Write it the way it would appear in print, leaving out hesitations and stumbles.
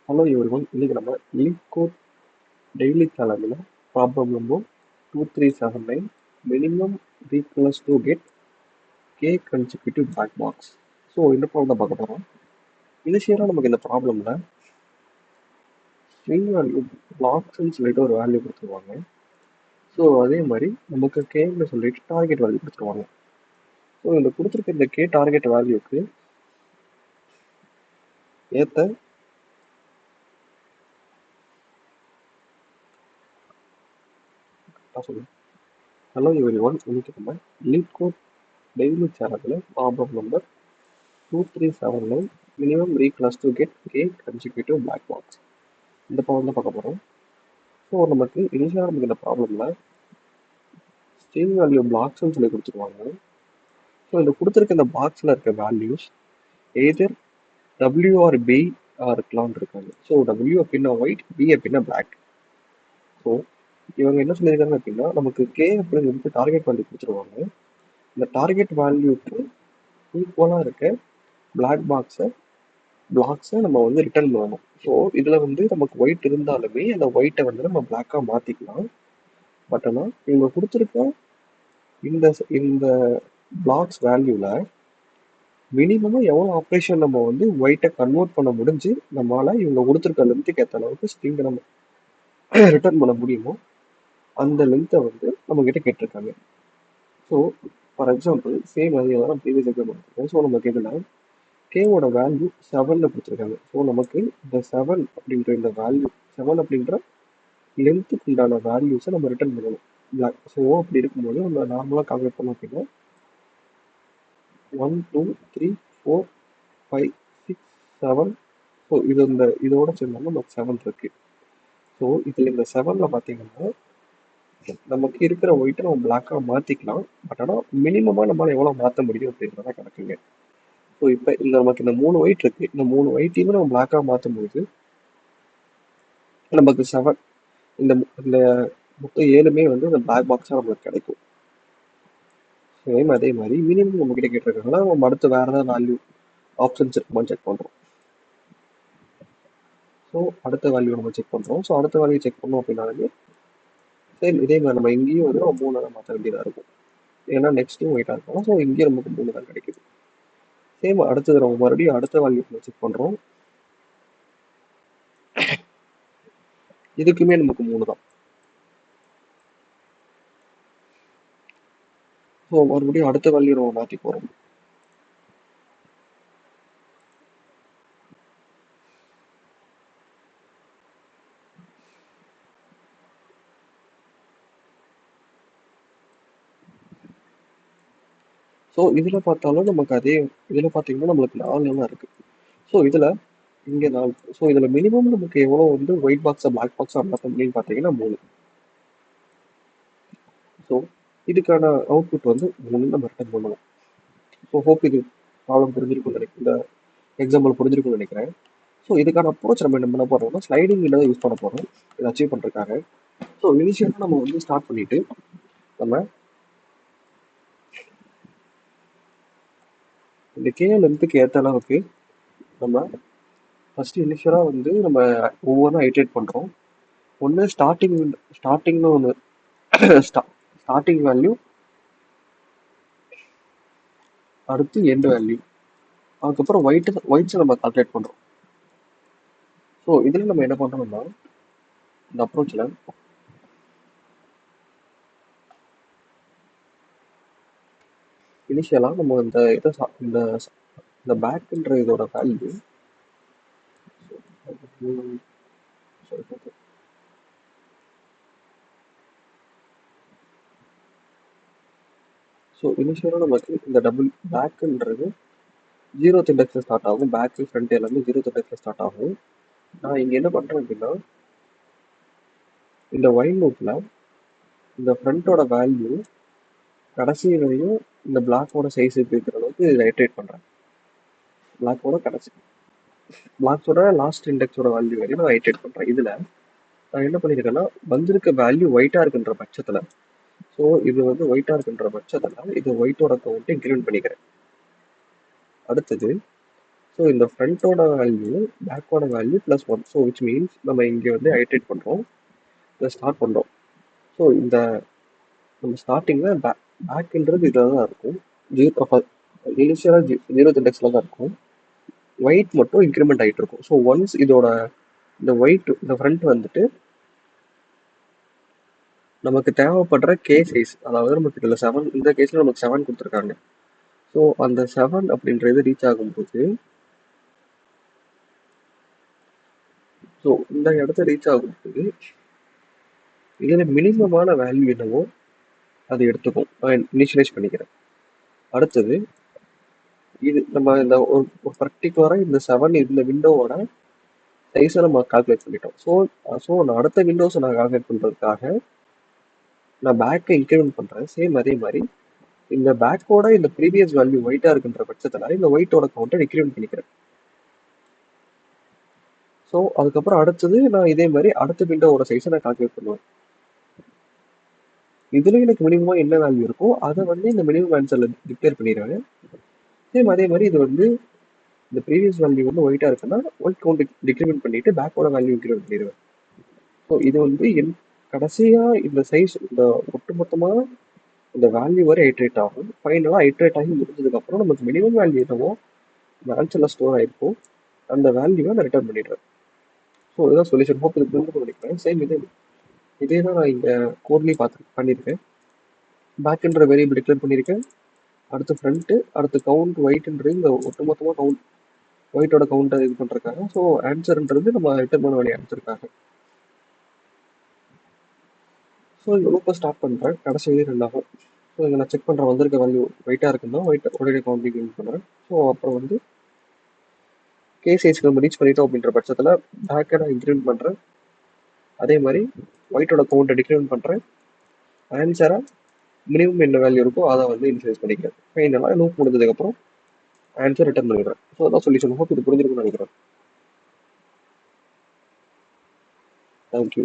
Hello everyone, இன்னைக்கு நம்ம LeetCode daily சேலஞ்சில் problem number 2379 minimum request to get K consecutive black box. So இந்த problem தான் பார்க்க போகிறோம். இனிஷியலாக நமக்கு இந்த ப்ராப்ளமில் ஸ்ட்ரிங் வேல்யூ பிளாக்ஸ்ன்னு சொல்லிட்டு ஒரு வேல்யூ கொடுத்துருவாங்க. ஸோ அதே மாதிரி நமக்கு கேன்னு சொல்லிட்டு டார்கெட் வேல்யூ கொடுத்துருவாங்க. ஸோ இந்த கொடுத்துருக்க இந்த கே டார்கெட் வேல்யூக்கு ஏற்ற சொல்லுங்கள். ஹலோ எவ்ரிவன், இன்னைக்கு நம்ம லீட் கோட் டெய்லி சேனலில் problem number 2379 minimum request to get K consecutive black box இந்த ப்ராப்ளம் தான் பார்க்க போகிறோம். ஸோ நமக்கு இனிஷியலாக நமக்கு இந்த ப்ராப்ளமில் ஸ்ட்ரிங் வேல்யூ பிளாக்ஸ்ன்னு சொல்லி கொடுத்துருவாங்க. ஸோ இந்த கொடுத்துருக்க இந்த பாக்ஸில் இருக்க values either W or B இருக்கலாம்னு இருக்காங்க. ஸோ டபிள்யூ அப்படின்னா ஒயிட், பி அப்படின்னா பிளாக். ஸோ இவங்க என்ன சொல்லியிருக்காங்க அப்படின்னா நமக்கு கே அப்படிங்கிறது டார்கெட் வேல்யூ கொடுத்துருவாங்க. இந்த டார்கெட் வேல்யூக்கு ஈக்குவலாக இருக்க பிளாக்ஸை நம்ம வந்து ரிட்டர்ன் பண்ணணும். ஸோ இதில் வந்து நமக்கு ஒயிட் இருந்தாலுமே அந்த ஒயிட்டை வந்து நம்ம பிளாக்காக மாற்றிக்கலாம். பட் ஆனால் இவங்க கொடுத்துருக்க இந்த இந்த பிளாக்ஸ் வேல்யூவில் மினிமமாக எவ்வளோ ஆப்ரேஷன் நம்ம வந்து ஒயிட்டை கன்வெர்ட் பண்ண முடிஞ்சு நம்மளால் இவங்க கொடுத்துருக்க லென்த்துக்கு ஏற்ற அளவுக்கு ஸ்ட்ரிங்கை நம்ம ரிட்டர்ன் பண்ண முடியுமோ அந்த லென்த்தை வந்து நம்மக்கிட்ட கேட்டிருக்காங்க. ஸோ ஃபார் எக்ஸாம்பிள் சேம் அதே தான் ப்ரீவியஸ் எக்ஸாம்பிள் இருக்கேன். ஸோ நமக்கு இதில் கேவோட வேல்யூ 7 கொடுத்துருக்காங்க. ஸோ நமக்கு இந்த 7 அப்படின்ற இந்த வேல்யூ 7 அப்படின்ற லென்த்துக்கு உண்டான வேல்யூஸை நம்ம ரிட்டர்ன் பண்ணணும். ஸோ அப்படி இருக்கும்போது நம்ம நார்மலாக கால்குலேட் பண்ணோம் அப்படின்னா 1 2 3 4 5 6 7. ஸோ இதோட சேர்ந்தாலும் நமக்கு 7 இருக்கு. ஸோ இதில் இந்த 7ல் பார்த்தீங்கன்னா நமக்கு இருக்கிற ஒயிட்டை நம்ம பிளாக்காக மாற்றிக்கலாம். பட் ஆனால் மினிமமாக நம்மளால் எவ்வளோ மாற்ற முடியும் அப்படின்றத கணக்குங்க. ஸோ இப்போ நமக்கு இந்த 3 ஒயிட் இருக்கு. இந்த 3 ஒயிட்டையுமே நம்ம பிளாக்காக மாற்றும் போது நமக்கு 7 இந்த மொத்தம் 7மே வந்து இந்த பிளாக் பாக்ஸாக நம்மளுக்கு கிடைக்கும். சேம் அதே மாதிரி மினிமம் நம்ம கிட்ட கேட்டிருக்காங்கன்னா நம்ம அடுத்து வேற ஏதாவது வேல்யூ ஆப்ஷன்ஸ் இருக்குமான்னு செக் பண்ணுறோம். ஸோ அடுத்த வேல்யூ நம்ம செக் பண்ணுறோம். ஸோ அடுத்த வேல்யூ செக் பண்ணோம் அப்படின்னாலுமே சேம் இதே மாதிரி நம்ம இங்கேயும் வந்து நம்ம 3 தான் மாற்ற வேண்டியதாக இருக்கும். ஏன்னா நெக்ஸ்ட்டும் ஒயிட்டாக இருக்கும். ஸோ இங்கேயும் நமக்கு 3 தான் கிடைக்குது. சேம் அடுத்தது நம்ம மறுபடியும் அடுத்த வேல்யூ நம்ம செக் பண்ணுறோம். இதுக்குமே நமக்கு 3 தான். ஸோ மறுபடியும் அடுத்த வேல்யூ நம்ம மாற்றி போகிறோம். ஸோ இதில் பார்த்தாலும் நமக்கு இதில் பார்த்தீங்கன்னா நம்மளுக்கு 4 எல்லாம் இருக்குது. ஸோ இதில் இங்கே 4. ஸோ இதில் மினிமம் நமக்கு எவ்வளோ வந்து ஒயிட் பாக்ஸை பிளாக் பாக்ஸாக மாற்ற முடியும்னு பார்த்தீங்கன்னா 3. ஸோ இதுக்கான அவுட்புட் வந்து 3 நம்ம ரிட்டர்ன் பண்ணணும். ஸோ ஹோப் இது ப்ராப்ளம் புரிஞ்சிருக்கும்னு நினைக்கிறேன். இந்த எக்ஸாம்பிள் புரிஞ்சிருக்கும்னு நினைக்கிறேன். ஸோ இதுக்கான அப்ரோச் நம்ம என்ன பண்ண போகிறோம்னா ஸ்லைடிங் விண்டோ தான் யூஸ் பண்ண போகிறோம் இதை அச்சீவ் பண்ணுறதுக்காக. ஸோ இனிஷியலாக நம்ம வந்து ஸ்டார்ட் பண்ணிவிட்டு நம்ம இந்த கே லென்த்துக்கு ஏற்ற அளவுக்கு நம்ம ஃபஸ்ட்டு இனிஷியலாக வந்து நம்ம ஒவ்வொன்றா ஐட்ரேட் பண்ணுறோம். ஒன்று ஸ்டார்டிங்னு ஒன்று ஸ்டார்டிங் வேல்யூ, அடுத்து எண்ட் வேல்யூ, அதுக்கப்புறம் ஒயிட்ஸை நம்ம கால்குலேட் பண்ணுறோம். ஸோ இதில் நம்ம என்ன பண்ணுறோம்னா இந்த அப்ரோச்சில் இனிஷியலாக நம்ம இந்த பேக்குன்ற இதோட வேல்யூ ஸோ இனிஷியலாக நமக்கு இந்த டபுள் பேக்குன்றது 0th இண்டெக்ஸில் ஸ்டார்ட் ஆகும். பேக்கு ஃப்ரண்ட் எல்லாமே 0th இண்டெக்ஸில் ஸ்டார்ட் ஆகும். நான் இங்கே என்ன பண்ணுறேன் அப்படின்னா இந்த ஒயில் லூப்பில் இந்த ஃப்ரண்ட்டோட வேல்யூ கடைசி வரையும் இந்த பிளாக்கோட சைஸ் இருக்கிற அளவுக்கு ஐட்ரேட் பண்ணுறேன். பிளாக்ஸோட லாஸ்ட் இண்டெக்ஸோட வேல்யூ வரையும் நான் ஐட்ரேட் பண்ணுறேன். இதில் நான் என்ன பண்ணியிருக்கேன்னா வந்திருக்க வேல்யூ ஒயிட்டாக இருக்குன்ற பட்சத்தில், ஸோ இது வந்து ஒயிட்டாக இருக்குன்ற பட்சத்தில் இது ஒயிட்டோட கவுண்ட்டை இன்க்ரிமெண்ட் பண்ணிக்கிறேன். அடுத்தது ஸோ இந்த ஃப்ரண்ட்டோட வேல்யூ பேக்கோட value plus 1. So which means நம்ம இங்கே வந்து ஐட்ரேட் பண்ணுறோம், இதை ஸ்டார்ட் பண்ணுறோம். ஸோ இந்த நம்ம ஸ்டார்டிங்கில் பேக்குன்றது இதில் தான் இருக்கும், இனிஷியலாக 0th இண்டெக்ஸில் தான் இருக்கும். ஒயிட் மட்டும் இன்க்ரிமெண்ட் ஆகிட்டு இருக்கும். ஸோ ஒன்ஸ் இதோட இந்த ஒயிட் இந்த ஃப்ரண்ட் வந்துட்டு நமக்கு தேவைப்படுற கே சைஸ், அதாவது நமக்கு இதில் 7, இந்த கேஸில் நமக்கு 7 கொடுத்துருக்காங்க. ஸோ அந்த 7 அப்படின்றது ரீச் ஆகும்போது, ஸோ இந்த இடத்த ரீச் ஆகும்போது இதில் மினிமமான வேல்யூ என்னவோ அதை எடுத்துக்கும். நான் இனிஷியலைஸ் பண்ணிக்கிறேன். அடுத்தது இது நம்ம இந்த ஒரு பர்டிகுலராக இந்த 7 இந்த விண்டோவோட சைஸை நம்ம கால்குலேட் பண்ணிட்டோம். ஸோ நான் அடுத்த விண்டோஸை நான் கால்குலேட் பண்ணுறதுக்காக நான் பேக்கை இன்க்ரிமெண்ட் பண்ணுறேன். சேம் அதே மாதிரி இந்த பேக்கோட இந்த ப்ரீவியஸ் வேல்யூ ஒயிட்டாக இருக்குன்ற பட்சத்தில் இந்த ஒயிட்டோட கவுண்டை இன்க்ரிமெண்ட் பண்ணிக்கிறேன். ஸோ அதுக்கப்புறம் அடுத்தது நான் இதே மாதிரி அடுத்த விண்டோவோட சைஸை நான் கால்குலேட் பண்ணுவேன். இதுல எனக்கு மினிமமாக என்ன வேல்யூ இருக்கோ அதை வந்து இந்த மினிமம் ஆன்சரில் டிக்ளேர் பண்ணிடுவேன். சேம் அதே மாதிரி இது வந்து இந்த ப்ரீவியஸ் வேல்யூ வந்து ஒயிட்டாக இருக்குன்னா ஒயிட் கவுண்ட் டிக்ரிமெண்ட் பண்ணிட்டு பேக்கோட வேல்யூ இன்க்ரிமெண்ட் பண்ணிடுவேன். ஸோ இது வந்து கடைசியாக இந்த சைஸ் இந்த ஒட்டுமொத்தமாக இந்த வேல்யூ வரை ஐட்ரேட் ஆகும். ஃபைனலாக ஐட்ரேட் ஆகி முடிஞ்சதுக்கப்புறம் நமக்கு மினிமம் வேல்யூ என்னவோ இந்த ஆன்சரில் ஸ்டோர் ஆகிருக்கும், அந்த வேல்யூவை நான் ரிட்டர்ன் பண்ணிடுவேன். ஸோ இதுதான் சொல்யூஷன். ஹோப் இது புரிஞ்சு பண்ணிக்கிறேன். சேம் இதே தான் நான் இங்கே கோட்லேயும் பண்ணியிருக்கேன். பேக்குன்ற வேரியபிள் டிக்ளேர் பண்ணியிருக்கேன். அடுத்து ஃப்ரண்ட்டு, அடுத்து கவுண்ட் ஒயிட்ன்றது இந்த ஒட்டுமொத்தமாக கவுண்ட் ஒயிட்டோட கவுண்டை இது பண்ணுறதுக்காக. ஸோ ஆன்சர்ன்றது நம்ம ரிட்டர்ன் பண்ண வேண்டிய ஆன்சருக்காக. ஸோ இந்த லூப்பை ஸ்டார்ட் பண்ணுறேன். கடைசி வரையும் ரன் ஆகும். ஸோ இங்கே நான் செக் பண்ணுறேன் வந்திருக்க வேல்யூ ஒயிட்டாக இருக்குன்னா ஒயிட்டோட கவுண்ட் இன்க்ரிமெண்ட் பண்ணுறேன். ஸோ அப்புறம் வந்து கே சைஸ்க்கு நம்ம ரீச் பண்ணிட்டோம் அப்படின்ற பட்சத்தில் பேக்கை நான் இன்க்ரிமெண்ட் பண்ணுறேன். அதே மாதிரி ஒயிட்டோட கவுண்டை டிக்ரிமெண்ட் பண்ணுறேன். ஆன்சரை மினிமம் என்ன வேல்யூ இருக்கோ அதை வந்து இன்க்ரீஸ் பண்ணிக்கிறேன். ஃபைனலாக லூப் முடிஞ்சதுக்கப்புறம் ஆன்சர் ரிட்டர்ன் பண்ணிடுறேன். ஸோ அதான் சொல்யூஷன். ஹோப் இது புரிஞ்சிருக்கும்னு நினைக்கிறேன். தேங்க்யூ.